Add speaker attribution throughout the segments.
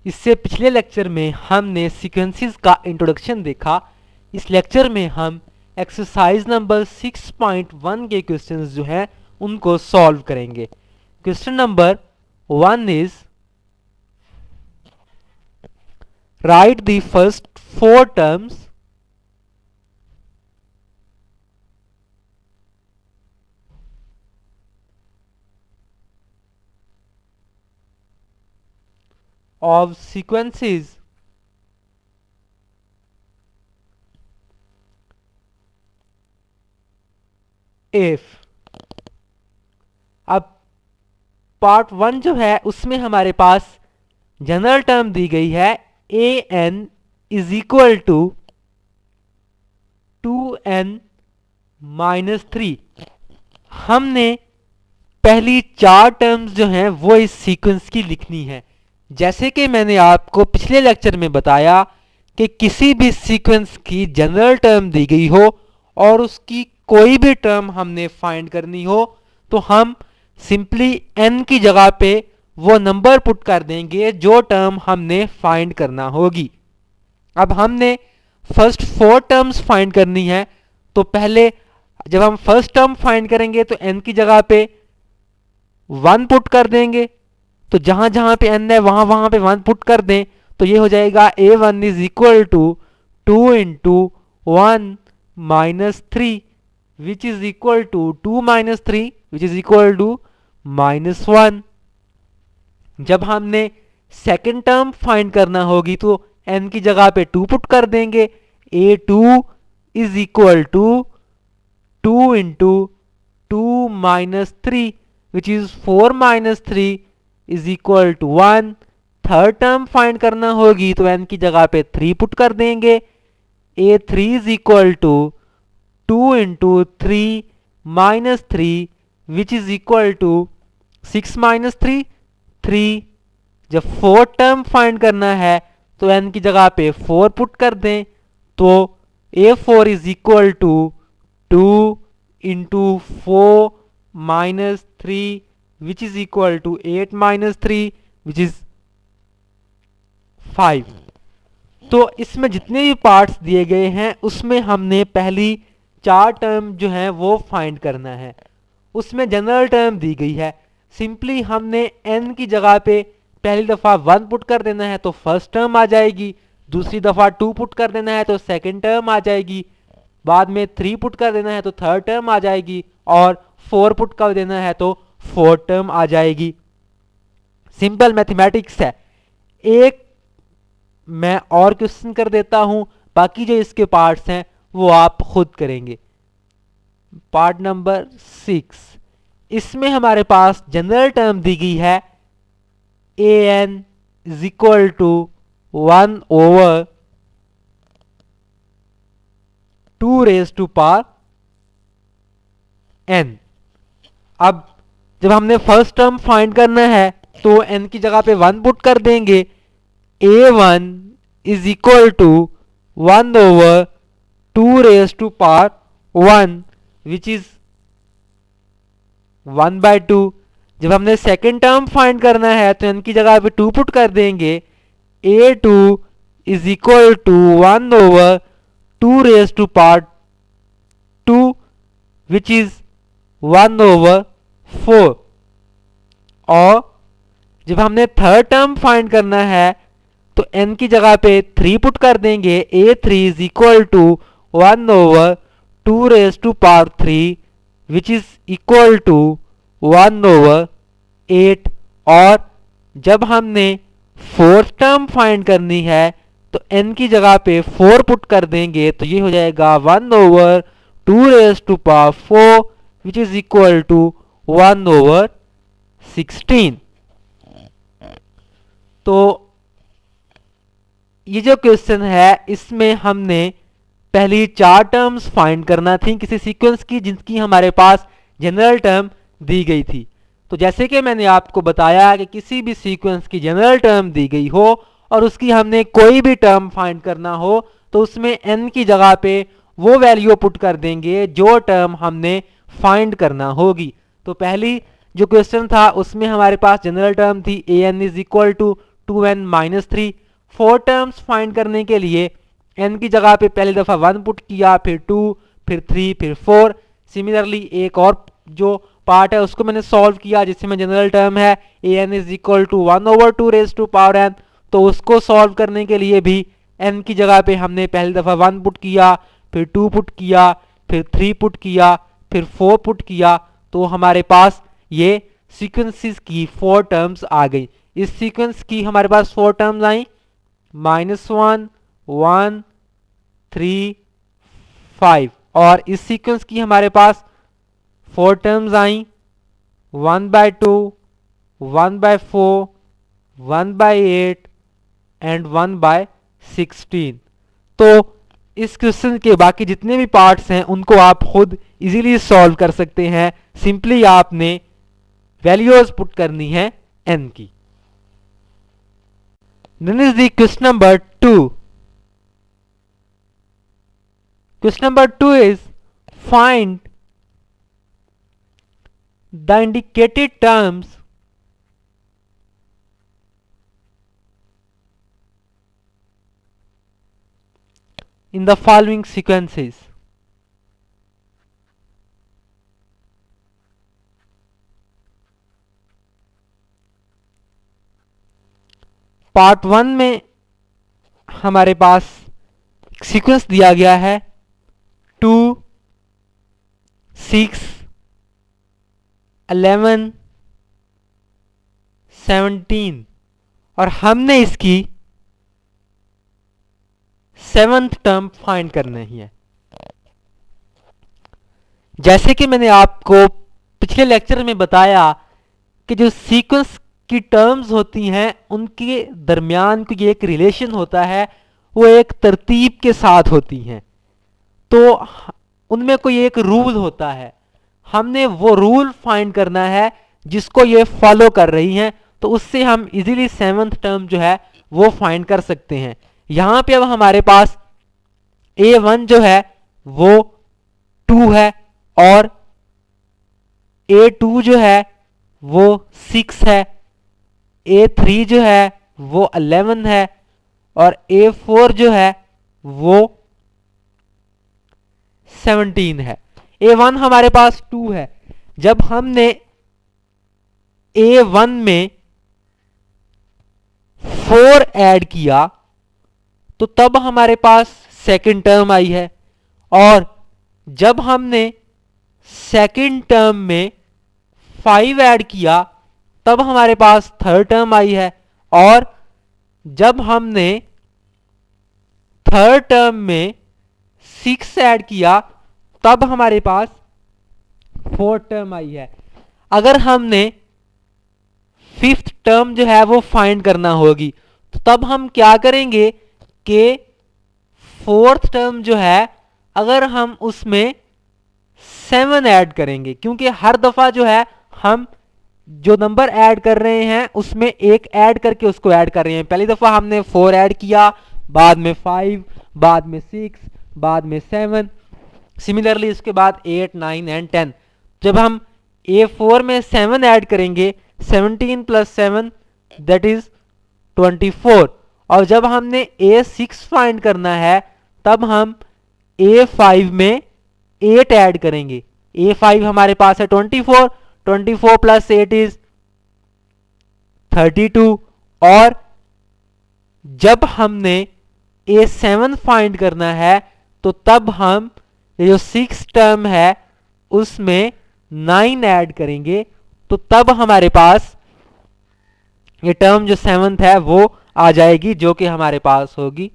Speaker 1: इससे पिछले लेक्चर में हमने सीक्वेंसेस का इंट्रोडक्शन देखा। इस लेक्चर में हम एक्सरसाइज नंबर 6.1 के क्वेश्चंस जो हैं उनको सॉल्व करेंगे। Question number 1 is right the first 4 terms of sequences if। अब पार्ट 1 जो है उसमें हमारे पास जनरल टर्म दी गई है a n is equal to 2n minus 3। हमने पहली 4 टर्म्स जो हैं वो इस सीक्वेंस की लिखनी है। जैसे कि मैंने आपको पिछले लेक्चर में बताया कि किसी भी सीक्वेंस की जनरल टर्म दी गई हो और उसकी कोई भी टर्म हमने फाइंड करनी हो तो हम सिंपली n की जगह पे वो नंबर पुट कर देंगे जो टर्म हमने फाइंड करना होगी। अब हमने फर्स्ट 4 टर्म्स फाइंड करनी है, तो पहले जब हम फर्स्ट टर्म फाइंड करेंगे तो n की जगह पे 1 पुट कर देंगे। तो जहां जहां पे n है वहां वहां पे 1 पुट कर दें तो ये हो जाएगा a1 is equal to 2 into 1 minus 3 which is equal to 2 minus 3 which is equal to minus 1। जब हमने सेकेंड टर्म फाइंड करना होगी तो n की जगह पे 2 पुट कर देंगे। a2 is equal to 2 into 2 minus 3 which is 4 minus 3 is equal to 1। Third term find करना होगी तो n की जगह पे 3 पुट कर देंगे। a3 is equal to 2 into 3 minus 3 which is equal to 6 minus 3 3। जब फोर्थ टर्म फाइंड करना है तो n की जगह पे 4 पुट कर दें तो a4 is equal to 2 into 4 minus 3 which is equal to 8 minus 3 which is 5। तो इसमें जितने भी पार्ट्स दिए गए हैं उसमें हमने पहली 4 टर्म जो हैं वो फाइंड करना है। उसमें जनरल टर्म दी गई है, सिंपली हमने n की जगह पे पहली दफ़ा 1 पुट कर देना है तो फर्स्ट टर्म आ जाएगी, दूसरी दफ़ा 2 पुट कर देना है तो सेकेंड टर्म आ जाएगी, बाद में 3 पुट कर देना है तो थर्ड टर्म आ जाएगी और 4 पुट कर देना है तो फोर्थ टर्म आ जाएगी। सिंपल मैथमेटिक्स है। एक मैं और क्वेश्चन कर देता हूं, बाकी जो इसके पार्ट्स हैं वो आप खुद करेंगे। पार्ट नंबर 6, इसमें हमारे पास जनरल टर्म दी गई है a n is equal to 1 over 2 raise to power n। अब जब हमने फर्स्ट टर्म फाइंड करना है तो n की जगह पे 1 पुट कर देंगे। a1 is equal to 1 over 2 raise to power 1 which is 1 by 2। जब हमने सेकेंड टर्म फाइंड करना है तो n की जगह पे 2 पुट कर देंगे। a2 is equal to 1 over 2 raise to power 2 which is 1 over 4। और जब हमने थर्ड टर्म फाइंड करना है तो n की जगह पे 3 पुट कर देंगे। a3 is equal to 1 over 2 raise to power 3 which is equal to 1 over 8। और जब हमने फोर्थ टर्म फाइंड करनी है तो n की जगह पे 4 पुट कर देंगे तो ये हो जाएगा 1 over 2 raise to power 4 which is equal to 1 over 16। तो ये जो क्वेश्चन है इसमें हमने पहली 4 टर्म्स फाइंड करना थी किसी सीक्वेंस की जिनकी हमारे पास जनरल टर्म दी गई थी। तो जैसे कि मैंने आपको बताया कि किसी भी सीक्वेंस की जनरल टर्म दी गई हो और उसकी हमने कोई भी टर्म फाइंड करना हो तो उसमें n की जगह पे वो वैल्यू पुट कर देंगे जो टर्म हमने फाइंड करना होगी। तो पहली जो क्वेश्चन था उसमें हमारे पास जनरल टर्म थी a n is equal to 2n-3। 4 terms find करने के लिए n की जगह पे पहली दफ़ा 1 पुट किया, फिर 2, फिर 3, फिर 4। सिमिलरली एक और जो पार्ट है उसको मैंने सॉल्व किया जिसमें जनरल टर्म है an is equal to 1/2 raise to power n। तो उसको सॉल्व करने के लिए भी n की जगह पे हमने पहली दफ़ा 1 पुट किया, फिर 2 पुट किया, फिर 3 पुट किया, फिर 4 पुट किया। तो हमारे पास ये सीक्वेंसेस की 4 टर्म्स आ गई। इस सीक्वेंस की हमारे पास 4 टर्म्स आई, -1, 1, 3, 5। और इस सीक्वेंस की हमारे पास 4 टर्म्स आई, 1/2, 1/4, 1/8 एंड 1/16। तो इस क्वेश्चन के बाकी जितने भी पार्ट्स हैं उनको आप खुद इजीली सॉल्व कर सकते हैं। सिंपली आपने वैल्यूज पुट करनी है n की। Then is the question number 2। Question number 2 is find the indicated terms in the following sequences. Part 1 में हमारे पास सीक्वेंस दिया गया है 2, 6, 11, 17 और हमने इसकी 7th टर्म फाइंड करना ही है। जैसे कि मैंने आपको पिछले लेक्चर में बताया कि जो सीक्वेंस की टर्म्स होती हैं उनके दरमियान कोई एक रिलेशन होता है, वो एक तरतीब के साथ होती हैं। तो उनमें कोई एक रूल होता है, हमने वो रूल फाइंड करना है जिसको ये फॉलो कर रही हैं। तो उससे हम इजीली 7th टर्म जो है वो फाइंड कर सकते हैं। यहां पे अब हमारे पास a1 जो है वो 2 है और a2 जो है वो 6 है, a3 जो है वो 11 है और a4 जो है वो 17 है। a1 हमारे पास 2 है। जब हमने a1 में 4 ऐड किया तो तब हमारे पास सेकंड टर्म आई है, और जब हमने सेकंड टर्म में 5 ऐड किया तब हमारे पास थर्ड टर्म आई है, और जब हमने थर्ड टर्म में 6 ऐड किया तब हमारे पास फोर्थ टर्म आई है। अगर हमने 5th टर्म जो है वो फाइंड करना होगी तो तब हम क्या करेंगे कि 4th टर्म जो है अगर हम उसमें 7 ऐड करेंगे, क्योंकि हर दफा जो है हम जो नंबर ऐड कर रहे हैं उसमें एक ऐड करके उसको ऐड कर रहे हैं। पहली दफा हमने 4 ऐड किया, बाद में 5, बाद में 6, बाद में 7, सिमिलरली इसके बाद 8, 9 एंड 10। जब हम A4 में 7 ऐड करेंगे, 17 + 7 दैट इज 24, और जब हमने A6 फाइंड करना है तब हम A5 में 8 ऐड करेंगे। A5 हमारे पास है 24, 24 + 8 इज 32, और जब हमने A7 फाइंड करना है तो तब हम ये जो 6 टर्म है उसमें 9 ऐड करेंगे। तो तब हमारे पास ये टर्म जो 7th है वो आ जाएगी, जो कि हमारे पास होगी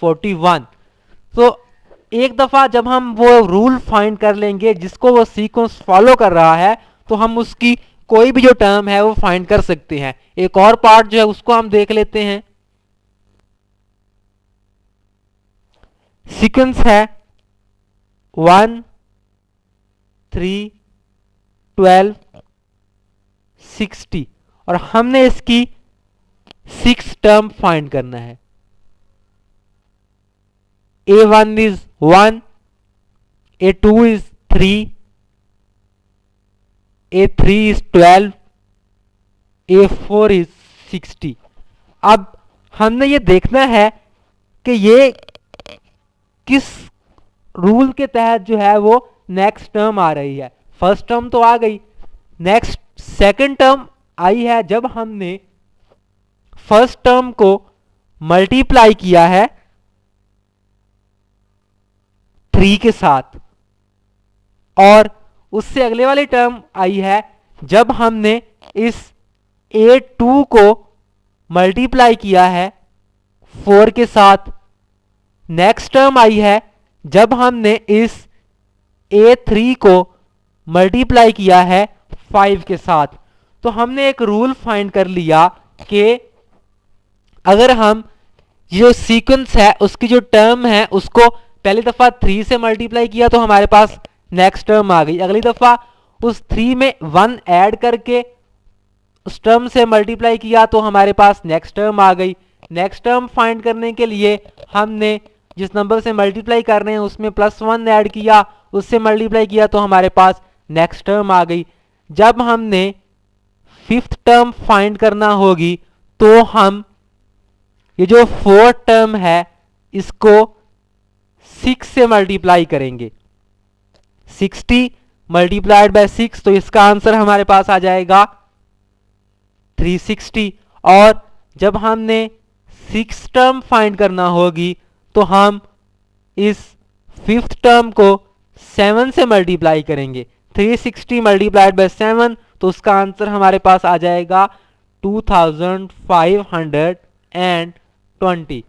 Speaker 1: 41। तो एक दफा जब हम वो रूल फाइंड कर लेंगे जिसको वो सीक्वेंस फॉलो कर रहा है तो हम उसकी कोई भी जो टर्म है वो फाइंड कर सकते हैं। एक और पार्ट जो है उसको हम देख लेते हैं। सीक्वेंस है 1, 3, 12, 60 और हमने इसकी 6 टर्म फाइंड करना है। A1 is 1, A2 is 3, A3 is 12, A4 is 60। अब हमने ये देखना है कि ये किस रूल के तहत जो है वो नेक्स्ट टर्म आ रही है। फर्स्ट टर्म तो आ गई, नेक्स्ट सेकंड टर्म आई है जब हमने फर्स्ट टर्म को मल्टीप्लाई किया है 3 के साथ, और उससे अगले वाली टर्म आई है जब हमने इस A2 को मल्टीप्लाई किया है 4 के साथ। नेक्स्ट टर्म आई है जब हमने इस A3 को मल्टीप्लाई किया है 5 के साथ। तो हमने एक रूल फाइंड कर लिया कि अगर हम जो सीक्वेंस है उसकी जो टर्म है उसको पहली दफा 3 से मल्टीप्लाई किया तो हमारे पास नेक्स्ट टर्म आ गई, अगली दफा उस 3 में 1 ऐड करके उस टर्म से मल्टीप्लाई किया तो हमारे पास नेक्स्ट टर्म आ गई। नेक्स्ट टर्म फाइंड करने के लिए हमने जिस नंबर से मल्टीप्लाई कर रहे हैं उसमें +1 ऐड किया, उससे मल्टीप्लाई किया तो हमारे पास नेक्स्ट टर्म आ गई। जब हमने फिफ्थ टर्म फाइंड करना होगी तो हम ये जो फोर्थ टर्म है इसको 6 से मल्टीप्लाई करेंगे, 60 मल्टीप्लाइड बाय 6, तो इसका आंसर हमारे पास आ जाएगा 360। और जब हमने 6 टर्म फाइंड करना होगी तो हम इस फिफ्थ टर्म को 7 से मल्टीप्लाई करेंगे, 360 मल्टीप्लाइड बाय 7, तो उसका आंसर हमारे पास आ जाएगा 2520।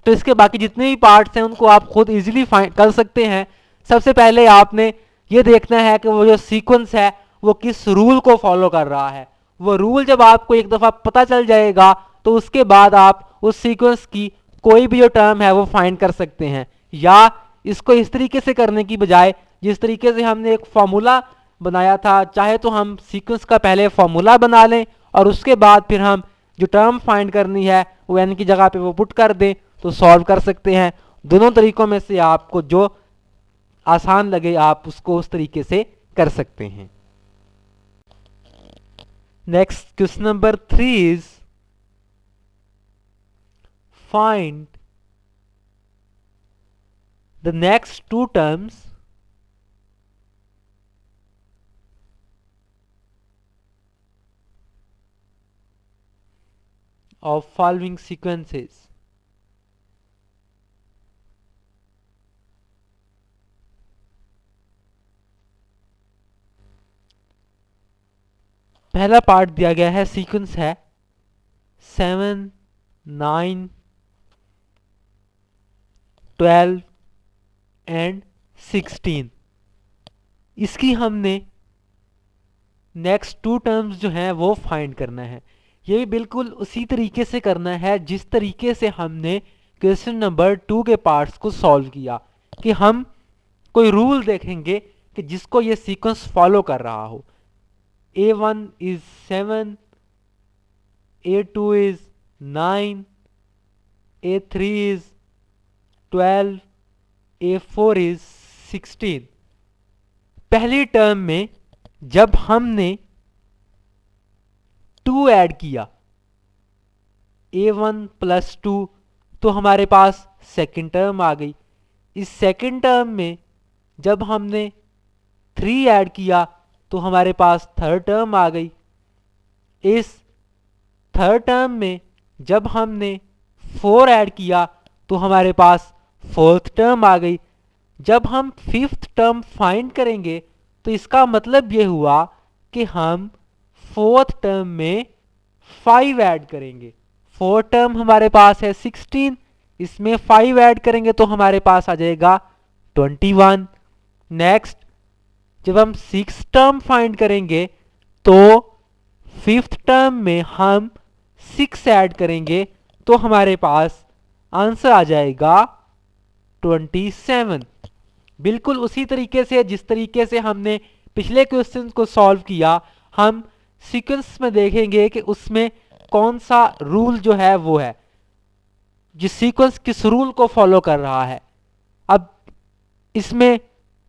Speaker 1: तो इसके बाकी जितने भी पार्ट्स हैं उनको आप खुद इजीली फाइंड कर सकते हैं। सबसे पहले आपने ये देखना है कि वो जो सीक्वेंस है वो किस रूल को फॉलो कर रहा है। वो रूल जब आपको एक दफा पता चल जाएगा तो उसके बाद आप उस सीक्वेंस की कोई भी जो टर्म है वो फाइंड कर सकते हैं, या इसको इस तरीके से करने की बजाय जिस तरीके से हमने एक फॉर्मूला बनाया था, चाहे तो हम सीक्वेंस का पहले फॉर्मूला बना लें और उसके बाद फिर हम जो टर्म फाइंड करनी है वो एन की जगह पे वो पुट कर दें तो सॉल्व कर सकते हैं। दोनों तरीकों में से आपको जो आसान लगे आप उसको उस तरीके से कर सकते हैं। Next question number 3 is find the next 2 terms of following sequences। पहला पार्ट दिया गया है, सीक्वेंस है 7, 9, 12 एंड 16। इसकी हमने नेक्स्ट 2 टर्म्स जो हैं वो फाइंड करना है। ये भी बिल्कुल उसी तरीके से करना है जिस तरीके से हमने क्वेश्चन नंबर 2 के पार्ट्स को सॉल्व किया, कि हम कोई रूल देखेंगे कि जिसको ये सीक्वेंस फॉलो कर रहा हो। A1 is 7, A2 is 9, A3 is 12, A4 is 16। पहली टर्म में जब हमने 2 ऐड किया, A1 + 2, तो हमारे पास सेकंड टर्म आ गई। इस सेकंड टर्म में जब हमने 3 ऐड किया तो हमारे पास थर्ड टर्म आ गई। इस थर्ड टर्म में जब हमने 4 ऐड किया तो हमारे पास फोर्थ टर्म आ गई। जब हम फिफ्थ टर्म फाइंड करेंगे तो इसका मतलब ये हुआ कि हम फोर्थ टर्म में 5 ऐड करेंगे। फोर्थ टर्म हमारे पास है 16, इसमें 5 ऐड करेंगे तो हमारे पास आ जाएगा 21। नेक्स्ट जब हम 6 टर्म फाइंड करेंगे तो फिफ्थ टर्म में हम 6 ऐड करेंगे तो हमारे पास आंसर आ जाएगा 27। बिल्कुल उसी तरीके से जिस तरीके से हमने पिछले क्वेश्चन को सॉल्व किया, हम सीक्वेंस में देखेंगे कि उसमें कौन सा रूल जो है वो है, जिस सीक्वेंस किस रूल को फॉलो कर रहा है। अब इसमें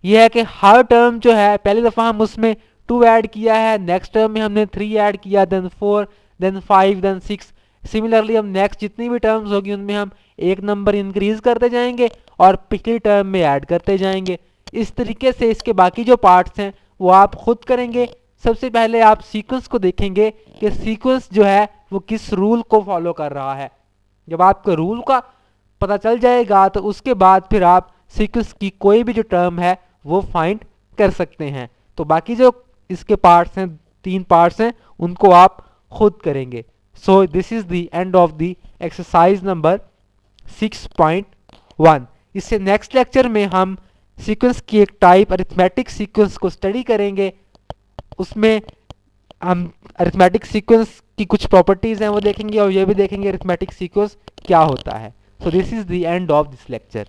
Speaker 1: यह है कि हर टर्म जो है पहली दफा हम उसमें 2 ऐड किया है, नेक्स्ट टर्म में हमने 3 ऐड किया, देन 4, देन 5, देन 6, सिमिलरली हम नेक्स्ट जितनी भी टर्म्स होगी उनमें हम एक नंबर इंक्रीज करते जाएंगे और पिछली टर्म में ऐड करते जाएंगे। इस तरीके से इसके बाकी जो पार्ट्स हैं वो आप खुद करेंगे। सबसे पहले आप सीक्वेंस को देखेंगे कि सीक्वेंस जो है वो किस रूल को फॉलो कर रहा है। जब आपको रूल का पता चल जाएगा तो उसके बाद फिर आप सीक्वेंस की कोई भी जो टर्म है वो फाइंड कर सकते हैं। तो बाकी जो इसके पार्ट्स हैं, 3 पार्ट्स हैं, उनको आप खुद करेंगे। So this is the end of the exercise number 6.1। इससे नेक्स्ट लेक्चर में हम सीक्वेंस की एक टाइप अरिथमेटिक सीक्वेंस को स्टडी करेंगे। उसमें हम अरिथमेटिक सीक्वेंस की कुछ प्रॉपर्टीज हैं वो देखेंगे और ये भी देखेंगे अरिथमेटिक सीक्वेंस क्या होता है। So this is the end of this lecture.